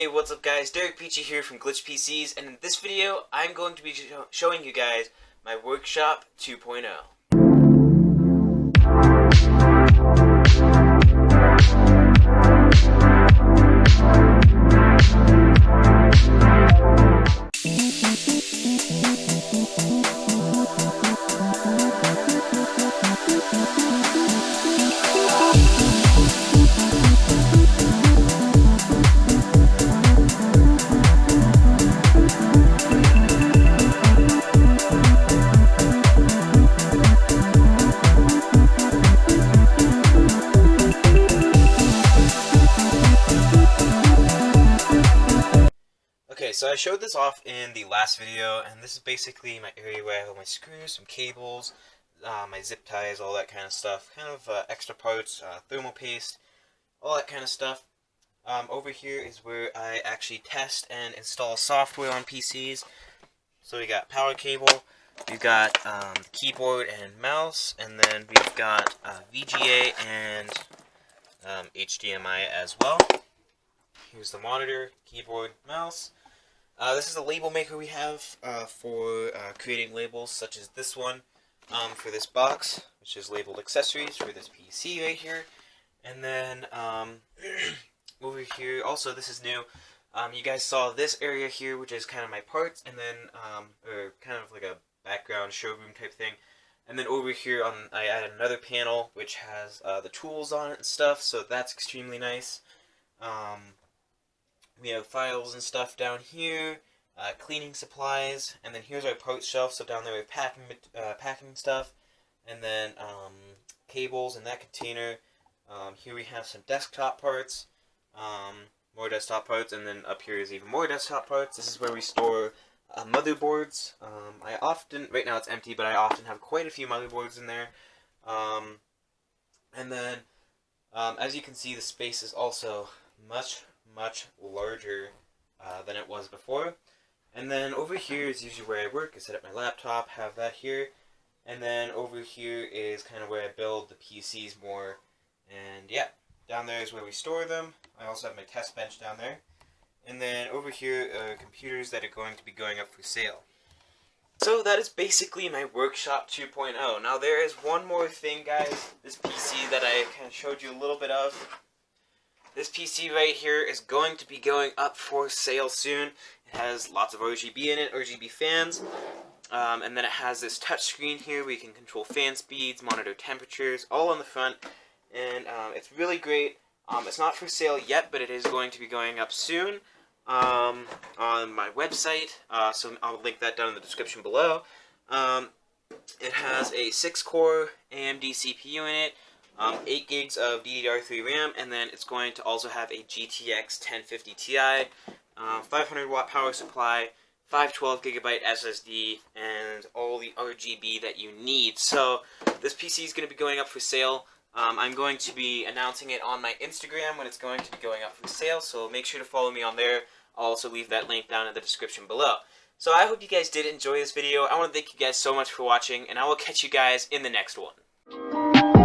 Hey, what's up guys, Derek Peachy here from Glitch PCs, and in this video, I'm going to be showing you guys my Workshop 2.0. Okay, so I showed this off in the last video, and this is basically my area where I have all my screws, some cables, my zip ties, all that kind of stuff, kind of extra parts, thermal paste, all that kind of stuff. Over here is where I actually test and install software on PCs. So we got power cable, we've got the keyboard and mouse, and then we've got VGA and HDMI as well. Here's the monitor, keyboard, mouse. This is a label maker we have for creating labels, such as this one for this box, which is labeled accessories for this PC right here. And then over here, also this is new. You guys saw this area here, which is kind of my parts, and then or kind of like a background showroom type thing. And then over here I added another panel which has the tools on it and stuff, so that's extremely nice. We have files and stuff down here, cleaning supplies, and then here's our parts shelf. So down there we have packing stuff, and then cables in that container. Here we have some desktop parts, more desktop parts, and then up here is even more desktop parts. This is where we store motherboards. Right now it's empty, but I often have quite a few motherboards in there. And then, as you can see, the space is also much larger than it was before. And then over here is usually where I work. I set up my laptop, have that here, and then over here is kind of where I build the PCs more. And yeah, down there is where we store them. I also have my test bench down there. And then over here are computers that are going to be going up for sale. So that is basically my Workshop 2.0. Now there is one more thing, guys. This PC that I kind of showed you a little bit of. This PC right here is going to be going up for sale soon. It has lots of RGB in it, RGB fans, and then it has this touch screen here where you can control fan speeds, monitor temperatures, all on the front, and it's really great. It's not for sale yet, but it is going to be going up soon on my website, so I'll link that down in the description below. It has a 6-core AMD CPU in it, 8 gigs of DDR3 RAM, and then it's going to also have a GTX 1050 Ti, 500 watt power supply, 512 gigabyte SSD, and all the RGB that you need. So this PC is going to be going up for sale. I'm going to be announcing it on my Instagram when it's going to be going up for sale, so make sure to follow me on there. I'll also leave that link down in the description below. So I hope you guys did enjoy this video. I want to thank you guys so much for watching, and I will catch you guys in the next one.